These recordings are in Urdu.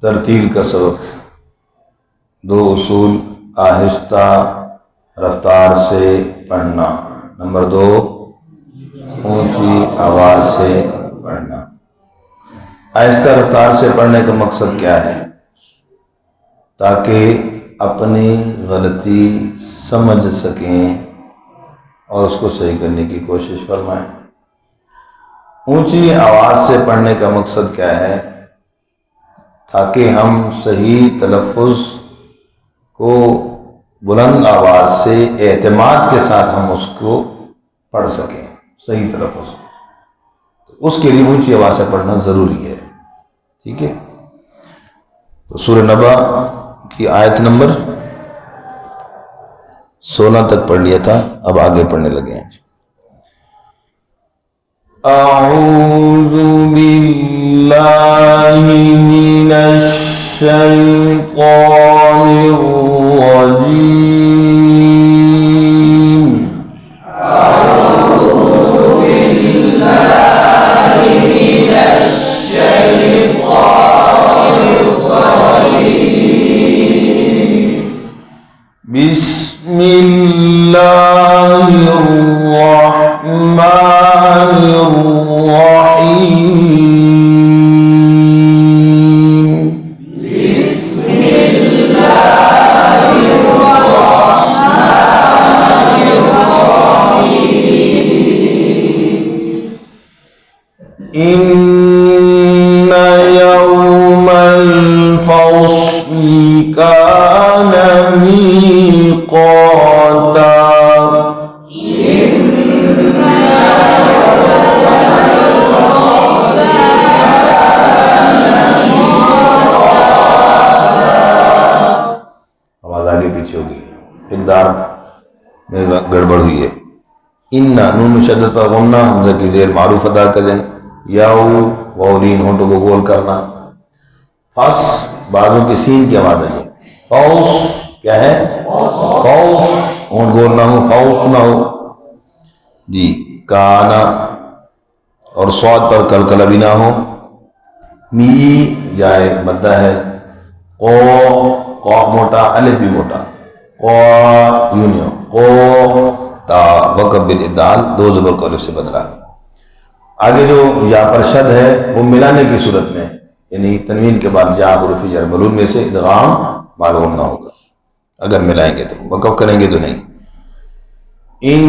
ترتیل کا سبق، دو اصول آہستہ رفتار سے پڑھنا۔ نمبر 2 اونچی آواز سے پڑھنا۔ آہستہ رفتار سے پڑھنے کا مقصد کیا ہے؟ تاکہ اپنی غلطی سمجھ سکیں اور اس کو صحیح کرنے کی کوشش فرمائیں۔ اونچی آواز سے پڑھنے کا مقصد کیا ہے؟ تاکہ ہم صحیح تلفظ کو بلند آواز سے اعتماد کے ساتھ ہم اس کو پڑھ سکیں، صحیح تلفظ کو۔ تو اس کے لیے اونچی آواز سے پڑھنا ضروری ہے، ٹھیک ہے؟ تو سورہ نبا کی آیت نمبر 16 تک پڑھ لیا تھا، اب آگے پڑھنے لگے ہیں۔ اعوذ باللہ من الشیطان الرجیم۔ اعوذ باللہ من الشیطان الرجیم۔ بسم اللہ الرحمن الرحیم۔ بسم اللہ الرحمن الرحیم۔ ان یوم الفصل کان میقاتا۔ آواز آگے پیچھے ہوگی، اقدار میں گڑبڑ ہوئی ہے۔ انّا نون مشدد پر غنہ، حمزہ کی زیر معروف ادا کریں، یاؤ واولین ہونٹوں کو گول کرنا۔ فص بازوں کی سین کی آواز ہے، فوس کیا ہے؟ فوس ہونٹ گول نہ ہو، فوس نہ ہو جی۔ کانا اور صاد پر کلکلہ بھی نہ ہو۔ می جائے مدہ ہے، قو قاف موٹا، الف بھی موٹا، قو یونیو قو تا وقف بالابدال، دو زبر کو الف سے بدلا۔ آگے جو یا پر شد ہے وہ ملانے کی صورت میں، یعنی تنوین کے بعد یا حروف جر ملون میں سے ادغام معلوم نہ ہوگا، اگر ملائیں گے تو، وقف کریں گے تو نہیں۔ ان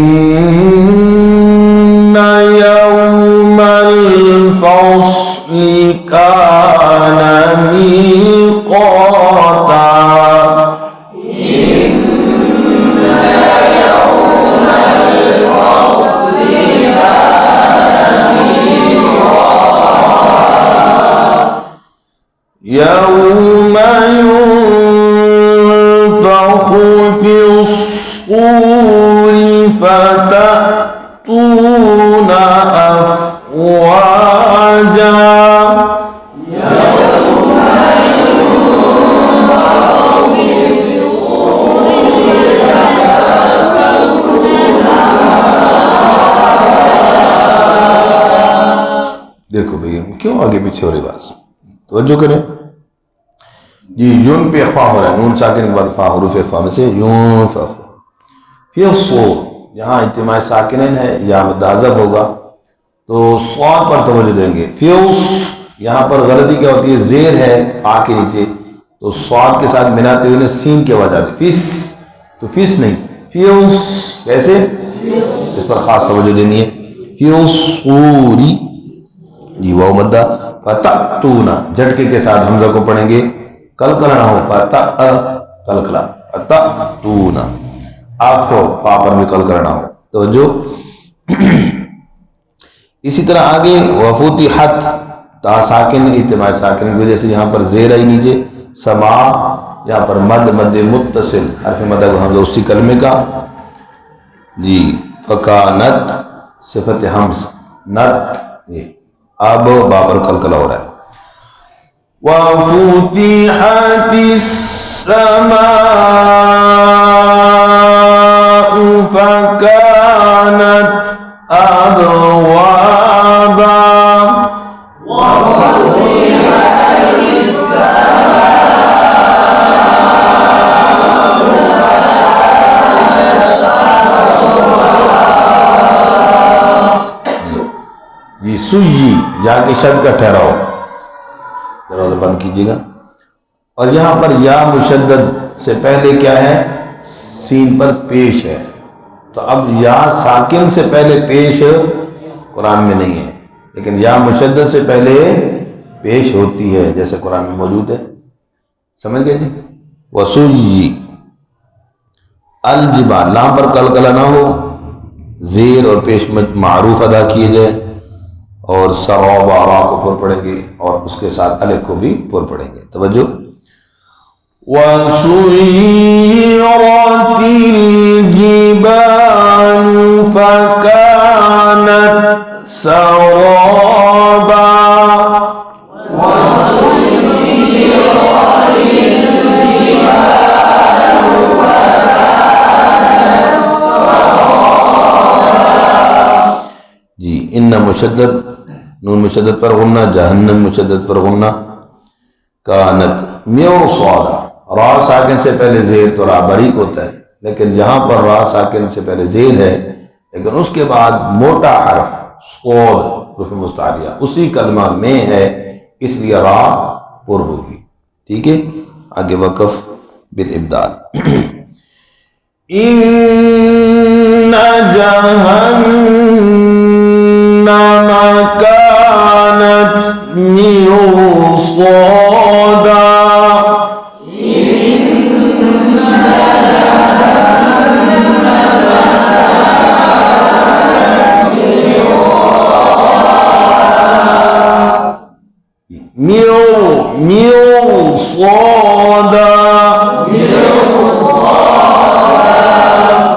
یوم الفصل کان میقاتا۔ یوم ينفخ في الصور فتأتون أفواجا۔ دیکھو بھئی کیوں آگے پیچھے ہو رہی بات، توجہ کریں جی۔ یون پہ اخفا ہو رہا ہے، نون ساکن کے بعد فا، حروف اخفا میں سے یون فا۔ پھر صور، یہاں اجتماع ساکنین ہے یا مدازف ہوگا تو صاد پر توجہ دیں گے۔ فیوس یہاں پر غلطی کیا ہوتی ہے، زیر ہے فا کے نیچے تو صاد کے ساتھ ملاتے ہوئے سین کی آواز آتی ہے، فیس تو فیس نہیں، فیوس کیسے، اس پر خاص توجہ دینی ہے۔ فیوس صوری جی، واو مدہ، فتأتون جھٹکے کے ساتھ حمزہ کو پڑھیں گے، کلکلہ نہ ہو، فتأ کلکلہ، فتأتون، آف ہو، فا پر بھی کلکلہ نہ ہو، توجہ۔ اسی طرح آگے وفتحت، تا ساکن اجتماع ساکن کی وجہ سے یہاں پر زیر آئی نیچے، سما یہاں پر مد متصل، حرف مدہ کو حمزہ اسی کلمے کا جی۔ فکانت صفت حمز، نت یہ اب با پر کلکلہ ہو رہا ہے۔ وفتحت السماء فكانت أبوابا۔ وفتحت السماء جی سوئی یا کے شد کا ٹھہراؤ، دروازہ بند کیجیے گا. اور یہاں پر یا مشدد سے پہلے کیا ہے؟ سین پر پیش ہے. تو اب یا ساکن سے پہلے پیش قرآن میں نہیں ہے، لیکن یا مشدد سے پہلے پیش ہوتی ہے، جیسے قرآن میں موجود ہے. سمجھ گئے جی؟ وسوئی الجبال، لام پر قلقلہ نہ ہو، زیر اور پیش معروف ادا کیے جائے، اور سراب را کو پر پڑھیں گے اور اس کے ساتھ الف کو بھی پر پڑھیں گے. توجہ. وَسُيِّرَتِ الْجِبَالُ فَكَانَتْ سَرَابًا. جی ان مشدد، نون مشدد پر غنہ، جہنم مشدد پر غنہ. کانت مرصادا، را ساکن سے پہلے زیر تو را باریک ہوتا ہے، لیکن یہاں پر را ساکن سے پہلے زیر ہے، لیکن اس کے بعد موٹا حرف صاد حروف مستعلیہ اسی کلمہ میں ہے، اس لیے را پر ہوگی. ٹھیک ہے. آگے وقف بالابدال. ان جہنم كانت مرصادا.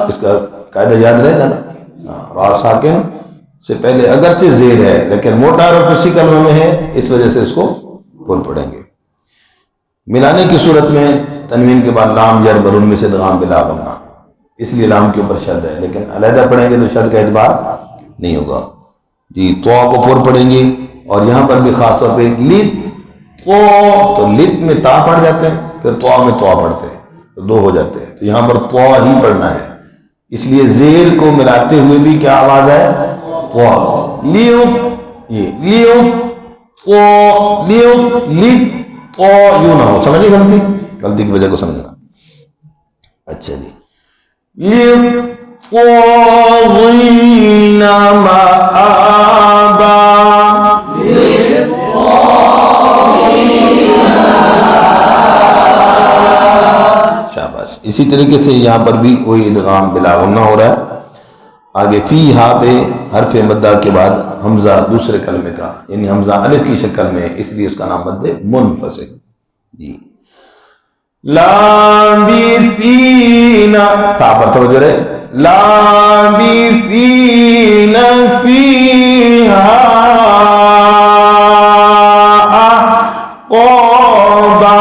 اس کا قاعدہ یاد رہے گا نا. را ساکن سے پہلے اگرچہ زیر ہے لیکن موٹا حرف اسی کلمے میں ہے، اس وجہ سے اس کو پر پڑھیں گے. ملانے کی صورت میں تنوین کے بعد لام جر برون میں سے ادغام بلا غنہ، اس لیے لام کے اوپر شد ہے، لیکن علیحدہ پڑھیں گے تو شد کا اعتبار نہیں ہوگا. جی تو کو پر پڑھیں گے، اور یہاں پر بھی خاص طور پہ لت تو لت میں تا پڑھ جاتے ہیں، پھر تو میں تو پڑھتے ہیں تو دو ہو جاتے ہیں، تو یہاں پر تو ہی پڑھنا ہے. اس لیے زیر کو ملاتے ہوئے بھی کیا آواز ہے؟ تو. لیو یہ لیو تو لیو لت تو یوں نہ ہو. سمجھے غلطی کی وجہ کو سمجھنا. اچھا جی. للطاغین مآبا. شاباش. اسی طریقے سے یہاں پر بھی وہی ادغام بلا غنہ ہو رہا ہے. آگے فی ہا پہ حرف مدہ کے بعد حمزہ دوسرے کلمے کا، یعنی حمزہ الف کی شکل میں، اس لیے اس کا نام مد منفصل. جی. لابثین، فا پر توجہ رہے، لابثین فیہا احقابا.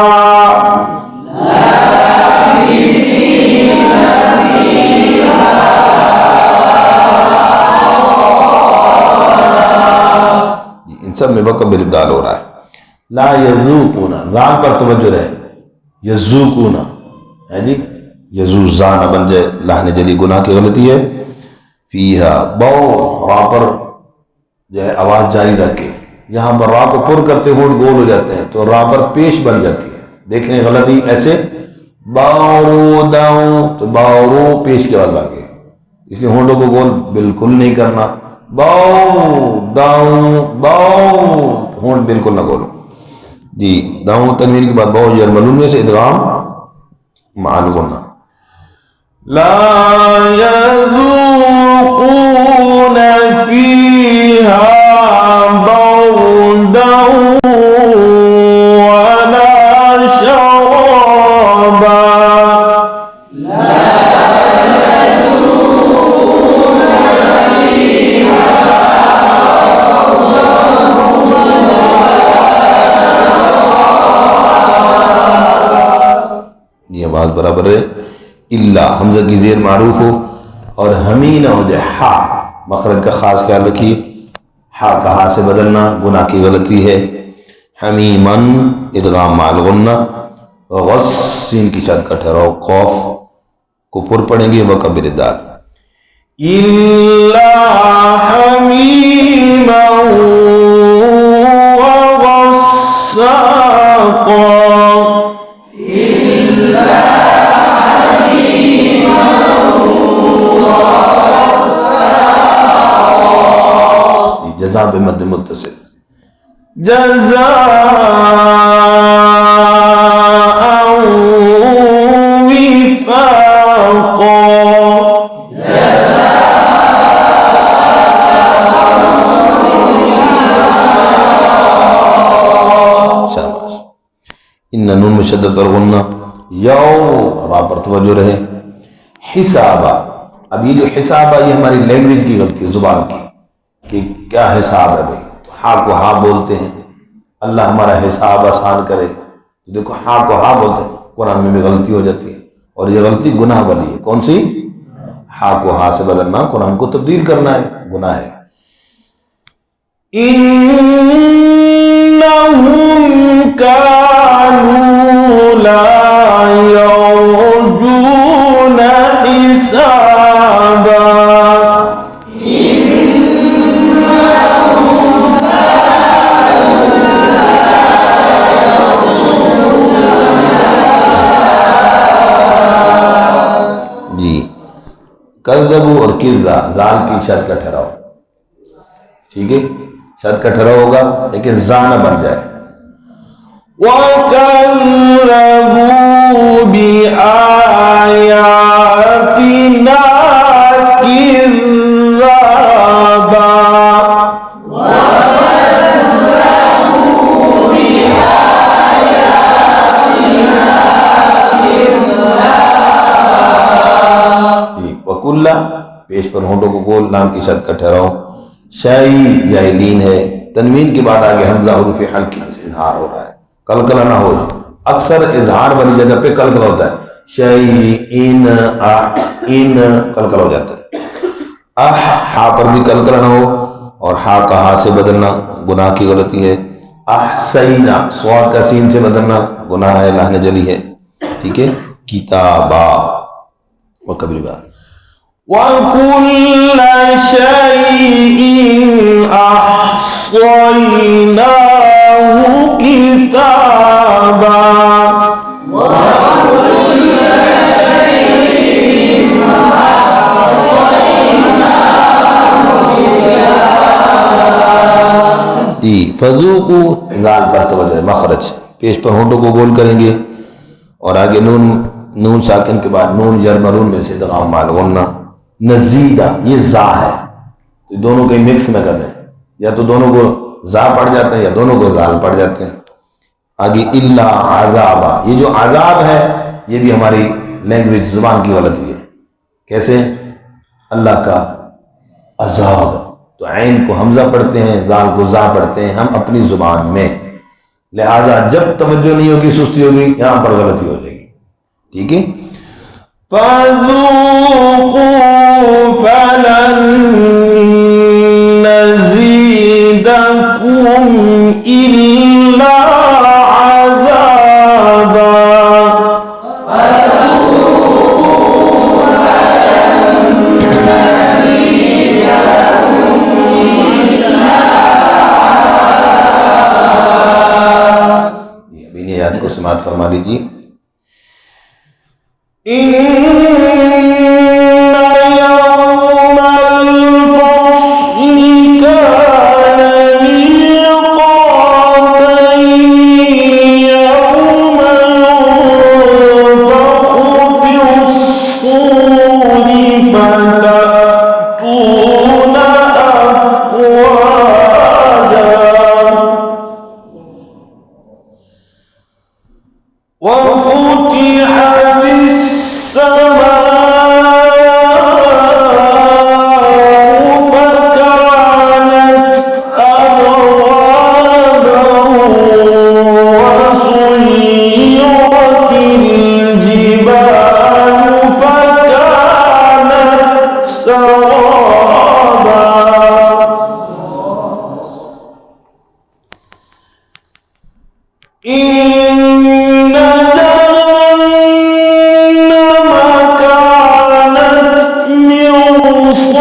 سب میں وقف بالابدال ہو رہا ہے. لا یذوقون، زان پر توجہ رہے، یذوقون ہے جی، یذوزان بن جائے، لہن جلی گناہ کی غلطی ہے. فیہا بو، را پر جو ہے آواز جاری رکھے، یہاں پر را کو پر کرتے ہونٹ گول ہو جاتے ہیں تو را پر پیش بن جاتی ہے. دیکھیں غلطی ایسے باورو داؤں تو باورو پیش کے بعد بن گئے، اس لیے ہونٹوں کو گول بالکل نہیں کرنا. باؤ داؤں باؤ، ہونٹ بالکل نہ گولو. جی. داؤں تنوین کے بعد باؤ جر ملون میں سے ادغام مع الغنہ. لا يذوقون فيها بردا ولا شرابا. آواز برابر ہے. اللہ حمزہ کی زیر معروف ہو اور ہمی نہ ہو جائے. ہا مخرج کا خاص خیال رکھیے، ہا کا ہا سے بدلنا گناہ کی غلطی ہے. حمیمن ادغام مع الغنہ. غصین کی شد کا ٹھہراؤ، خوف کو پر پڑھیں گے وقف بالابدال. إلا حميما وغساقا. جزاء بمد متصل، جزاء وفاقا. شاباش. ان نون مشدد پر غنہ، یو را پر توجہ رہے. حسابا، اب یہ جو حسابا یہ ہماری لینگویج کی غلطی ہے، زبان کی، کہ کیا حساب ہے بھائی، تو ہاں کو ہاں بولتے ہیں، اللہ ہمارا حساب آسان کرے. دیکھو ہاں کو ہاں بولتے ہیں، قرآن میں بھی غلطی ہو جاتی ہے، اور یہ غلطی گناہ والی ہے. کون سی؟ ہاں کو ہاں سے بدلنا، قرآن کو تبدیل کرنا ہے، گناہ ہے. انہم کانوا لا یرجون حسابا. کذبو اور کذا، ذال کی شد کا ٹھہراؤ، ٹھیک ہے، شد کا ٹھہراؤ ہوگا لیکن زا نہ بن جائے. وَكَذَّبُوا بِآيَاتِنَا كِذَّابًا. وَكُلَّ پیش پر ہونٹوں کو گول، لام کی شد کا ٹھہراؤ. شائی یا لین ہے، تنوین کے بعد آگے حمزہ حروف حلقی میں سے اظہار ہو رہا ہے، کلکلہ نہ ہو. اکثر اظہار والی جگہ پہ کلکلہ ہوتا ہے، شائی ان ان کلکلہ ہو جاتا ہے. ہا پر بھی کلکلہ نہ ہو، اور ہا کا ہا سے بدلنا گناہ کی غلطی ہے. احسینا، سواد کا سین سے بدلنا گناہ ہے، لہن جلی ہے. ٹھیک ہے. کتابا وقبل بات. وَكُلَّ شَيْءٍ أَحْصَيْنَاهُ كِتَابًا. فذوقوا، ذال پر توجہ، مخرج پیش پر ہونٹوں کو گول کریں گے، اور آگے نون ساکن کے بعد نون یرملون میں سے ادغام مال غنہ. نزیدہ، یہ زا ہے، تو دونوں کے مکس میں کر دیں، یا تو دونوں کو زا پڑھ جاتے ہیں یا دونوں کو زال پڑھ جاتے ہیں. آگے الا عذابا، یہ جو عذاب ہے یہ بھی ہماری لینگویج زبان کی غلطی ہے. کیسے؟ اللہ کا عذاب، تو عین کو حمزہ پڑھتے ہیں، زال کو زا پڑھتے ہیں ہم اپنی زبان میں، لہذا جب توجہ نہیں ہوگی سستی ہوگی، یہاں پر غلطی ہو جائے گی. ٹھیک ہے. فَذُوقُوا فَلَن نَّزِيدَكُمْ إِلَّا عَذَابًا. ابھی نے یاد کو سماعت فرما لیجیے. إِنَّ يَوْمَ الْفَصْلِ كَانَ مِيقَاتًا يَوْمَ يُنفَخُ فِي الصُّورِ فَتَأْتُونَ أَفْوَاجًا. وَفُتِحَتِ السَّمَاءُ فَكَانَتْ أَبْوَابًا. وَسُيِّرَتِ الْجِبَالُ فَكَانَتْ سَرَابًا. إِنَّ جَهَنَّمَ كَانَتْ مِرْصَادًا.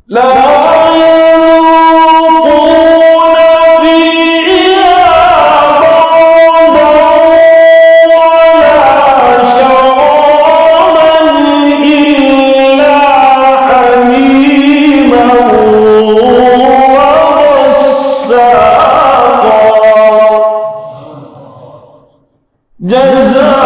لا يذوقون فيها بردا ولا شرابا إلا حميما وغساقا جزاء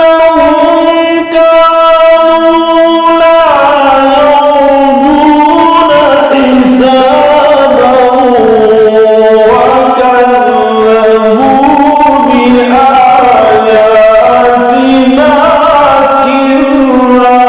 إنهم كانوا لا يرجون حسابا وكذبوا بآياتنا كذابا